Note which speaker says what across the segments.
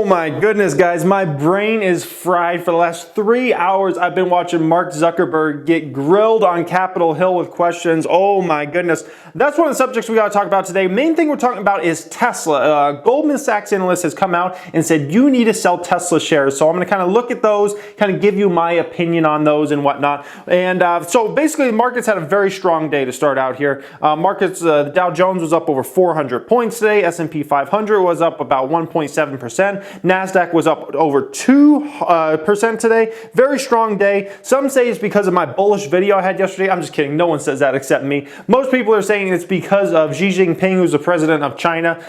Speaker 1: my goodness, guys, my brain is fried. For the last 3 hours, I've been watching Mark Zuckerberg get grilled on Capitol Hill with questions. Oh my goodness. That's one of the subjects we got to talk about today. Main thing we're talking about is Tesla. Goldman Sachs analyst has come out and said you need to sell Tesla shares. So I'm going to kind of look at those, kind of give you my opinion on those and whatnot. And so basically, the markets had a very strong day to start out here. The Dow Jones was up over 400 points today. S&P 500 was up about 1.7%. NASDAQ was up over 2% today. Very strong day. Some say it's because of my bullish video I had yesterday. I'm just kidding. No one says that except me. Most people are saying it's because of Xi Jinping, who's the president of China.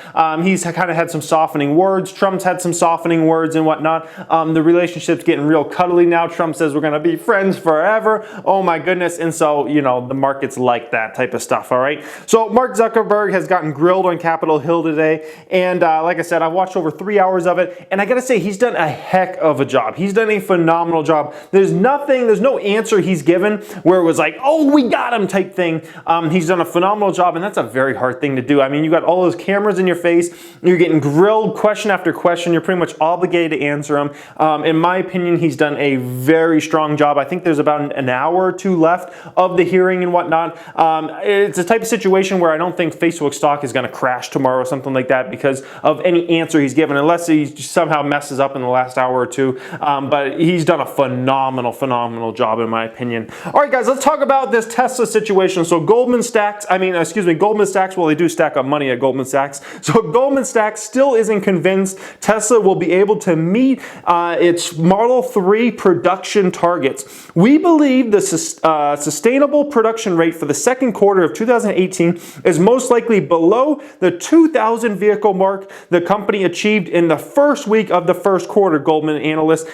Speaker 1: He's kind of had some softening words. Trump's had some softening words and whatnot. The relationship's getting real cuddly now. Trump says we're going to be friends forever. Oh my goodness. And so, you know, the markets like that type of stuff, all right? So Mark Zuckerberg has gotten grilled on Capitol Hill today. And like I said, I've watched over 3 hours of it, and I gotta say, he's done a heck of a job. He's done a phenomenal job. There's no answer he's given where it was like, oh, we got him type thing. He's done a phenomenal job, and that's a very hard thing to do. I mean, you got all those cameras in your face, you're getting grilled question after question, you're pretty much obligated to answer them. In my opinion, he's done a very strong job. I think there's about an hour or two left of the hearing and whatnot. It's a type of situation where I don't think Facebook stock is gonna crash tomorrow or something like that because of any answer he's given, unless he somehow messes up in the last hour or two. But he's done a phenomenal job in my opinion. All right, guys, let's talk about this Tesla situation. So Goldman Sachs, well, they do stack up money at Goldman Sachs. So Goldman Sachs still isn't convinced Tesla will be able to meet its Model 3 production targets. We believe the sustainable production rate for the second quarter of 2018 is most likely below the 2,000 vehicle mark the company achieved in the first week of the first quarter, Goldman analyst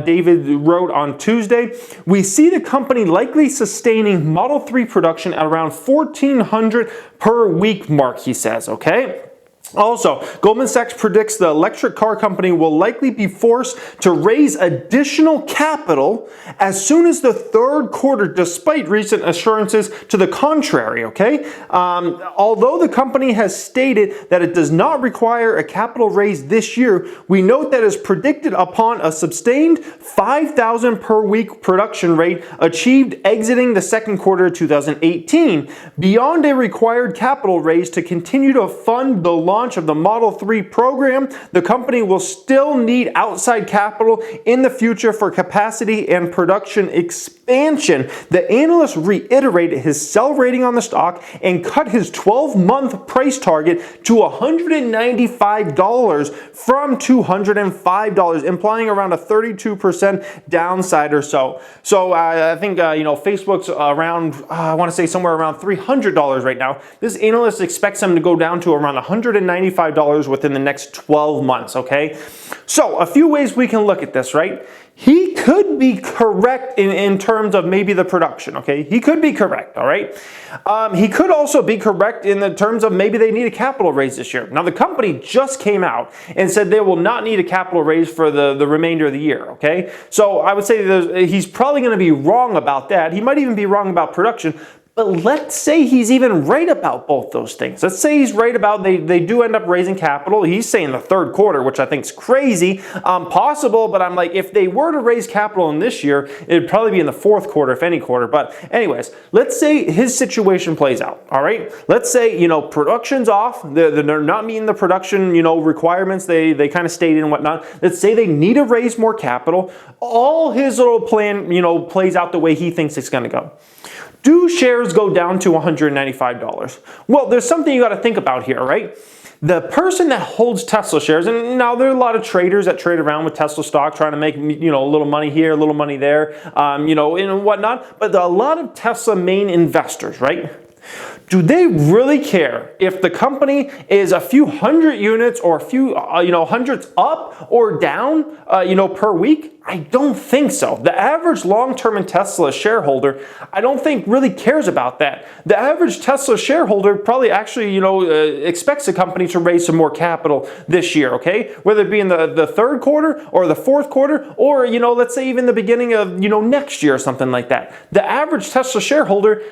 Speaker 1: David wrote on Tuesday. We see the company likely sustaining Model 3 production at around 1,400 per week mark, he says, okay? Also, Goldman Sachs predicts the electric car company will likely be forced to raise additional capital as soon as the third quarter, despite recent assurances to the contrary, okay? Although the company has stated that it does not require a capital raise this year, we note that it is predicted upon a sustained 5,000 per week production rate achieved exiting the second quarter of 2018. Beyond a required capital raise to continue to fund the launch of the Model 3 program, the company will still need outside capital in the future for capacity and production expansion. The analyst reiterated his sell rating on the stock and cut his 12-month price target to $195 from $205, implying around a 32% downside or so. So I think Facebook's around, I want to say somewhere around $300 right now. This analyst expects them to go down to around $195 within the next 12 months, okay? So a few ways we can look at this, right? He could be correct in terms of maybe the production, okay? He could be correct, all right? He could also be correct in the terms of maybe they need a capital raise this year. Now, the company just came out and said they will not need a capital raise for the remainder of the year, okay? So I would say he's probably going to be wrong about that. He might even be wrong about production. But let's say he's even right about both those things. Let's say he's right about they do end up raising capital. He's saying the third quarter, which I think is crazy, possible, but I'm like, if they were to raise capital in this year, it'd probably be in the fourth quarter, if any quarter. But anyways, let's say his situation plays out, all right? Let's say, production's off. They're not meeting the production, requirements they kind of stated and whatnot. Let's say they need to raise more capital. All his little plan, plays out the way he thinks it's going to go. Do shares go down to $195? Well, there's something you got to think about here, right? The person that holds Tesla shares, and now there are a lot of traders that trade around with Tesla stock trying to make, a little money here, a little money there, and whatnot. But a lot of Tesla main investors, right? Do they really care if the company is a few hundred units or a few, hundreds up or down, per week? I don't think so. The average long-term Tesla shareholder, I don't think really cares about that. The average Tesla shareholder probably actually, expects the company to raise some more capital this year, okay? Whether it be in the third quarter or the fourth quarter or, let's say even the beginning of, next year or something like that. The average Tesla shareholder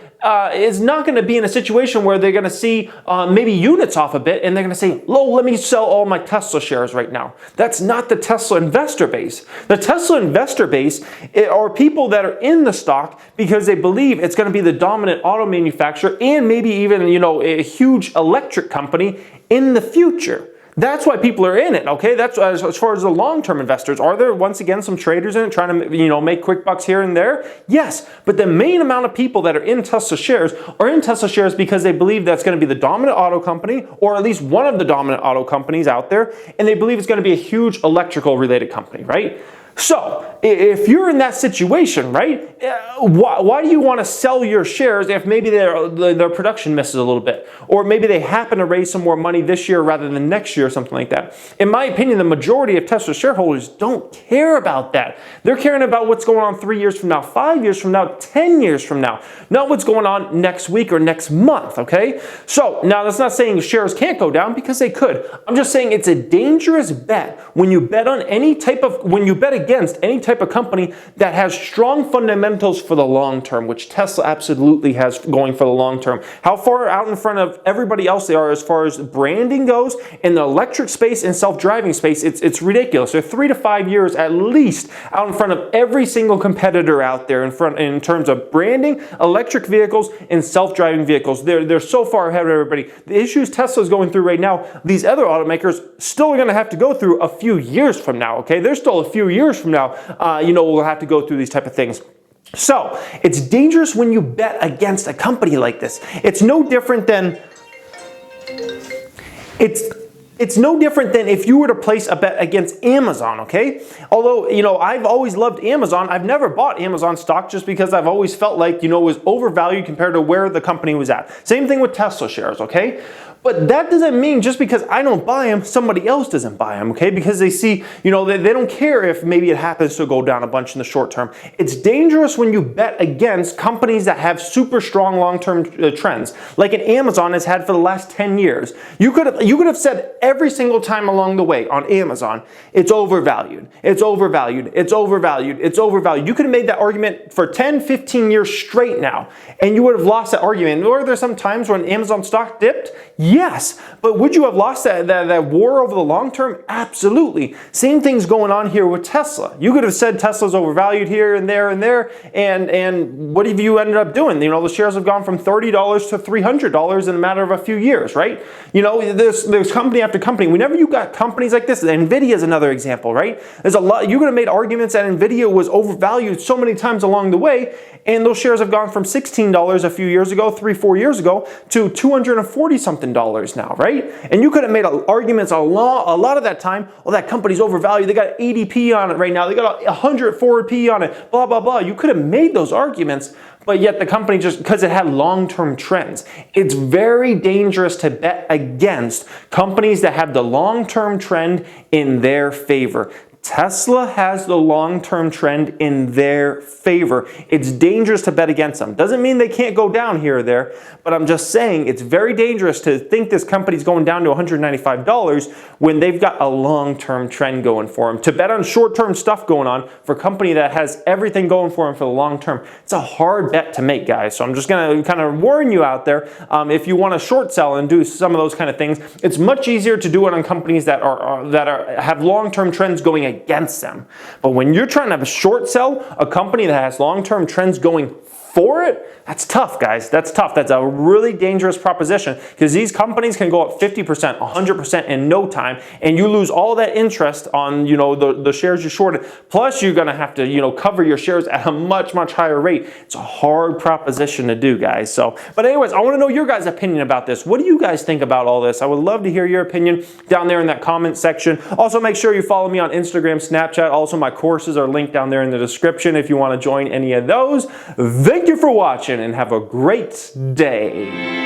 Speaker 1: is not going to be in a situation situation where they're going to see maybe units off a bit, and they're going to say, "Oh, let me sell all my Tesla shares right now." That's not the Tesla investor base. The Tesla investor base are people that are in the stock because they believe it's going to be the dominant auto manufacturer and maybe even, a huge electric company in the future. That's why people are in it, okay? That's as far as the long-term investors. Are there, once again, some traders in it trying to, make quick bucks here and there? Yes, but the main amount of people that are in Tesla shares are in Tesla shares because they believe that's going to be the dominant auto company, or at least one of the dominant auto companies out there, and they believe it's going to be a huge electrical-related company, right? So, if you're in that situation, right, why do you want to sell your shares if maybe their production misses a little bit? Or maybe they happen to raise some more money this year rather than next year or something like that. In my opinion, the majority of Tesla shareholders don't care about that. They're caring about what's going on 3 years from now, 5 years from now, 10 years from now, not what's going on next week or next month, okay? So, now that's not saying shares can't go down, because they could. I'm just saying it's a dangerous bet when you bet on when you bet against any type of company that has strong fundamentals for the long term, which Tesla absolutely has going for the long term. How far out in front of everybody else they are as far as branding goes in the electric space and self-driving space, it's ridiculous. They're 3 to 5 years at least out in front of every single competitor out there in terms of branding, electric vehicles, and self-driving vehicles. They're so far ahead of everybody. The issues Tesla's going through right now, these other automakers still are going to have to go through a few years from now, okay? They're still a few years from now, we'll have to go through these type of things. So, it's dangerous when you bet against a company like this. It's no different than if you were to place a bet against Amazon, okay? Although, I've always loved Amazon. I've never bought Amazon stock just because I've always felt like, it was overvalued compared to where the company was at. Same thing with Tesla shares, okay? But that doesn't mean just because I don't buy them, somebody else doesn't buy them, okay? Because they see, they don't care if maybe it happens to go down a bunch in the short term. It's dangerous when you bet against companies that have super strong long-term trends, like an Amazon has had for the last 10 years. You could have said every single time along the way on Amazon, it's overvalued, it's overvalued, it's overvalued, it's overvalued. You could have made that argument for 10, 15 years straight now, and you would have lost that argument. Or there some times when Amazon stock dipped? Yes, but would you have lost that war over the long term? Absolutely. Same thing's going on here with Tesla. You could have said Tesla's overvalued here and there, and what have you ended up doing? The shares have gone from $30 to $300 in a matter of a few years, right? There's company after company. Whenever you got companies like this, Nvidia is another example, right? There's a lot. You could have made arguments that Nvidia was overvalued so many times along the way, and those shares have gone from $16 a few years ago, 3-4 years ago, to $240 something now, right? And you could have made arguments a lot of that time. Well, that company's overvalued. They got 80p on it right now. They got 100 forward P on it. Blah blah blah. You could have made those arguments, but yet the company, just because it had long-term trends. It's very dangerous to bet against companies that have the long-term trend in their favor. Tesla has the long-term trend in their favor. It's dangerous to bet against them. Doesn't mean they can't go down here or there, but I'm just saying it's very dangerous to think this company's going down to $195 when they've got a long-term trend going for them. To bet on short-term stuff going on for a company that has everything going for them for the long term, it's a hard bet to make, guys. So I'm just going to kind of warn you out there. If you want to short sell and do some of those kind of things, it's much easier to do it on companies that have long-term trends going against them. But when you're trying to short sell a company that has long-term trends going for it, that's tough, guys. That's tough. That's a really dangerous proposition, because these companies can go up 50%, 100% in no time, and you lose all that interest on, the shares you shorted. Plus, you're going to have to, cover your shares at a much, much higher rate. It's a hard proposition to do, guys. So, but anyways, I want to know your guys' opinion about this. What do you guys think about all this? I would love to hear your opinion down there in that comment section. Also, make sure you follow me on Instagram, Snapchat. Also, my courses are linked down there in the description if you want to join any of those. Thank you for watching, and have a great day.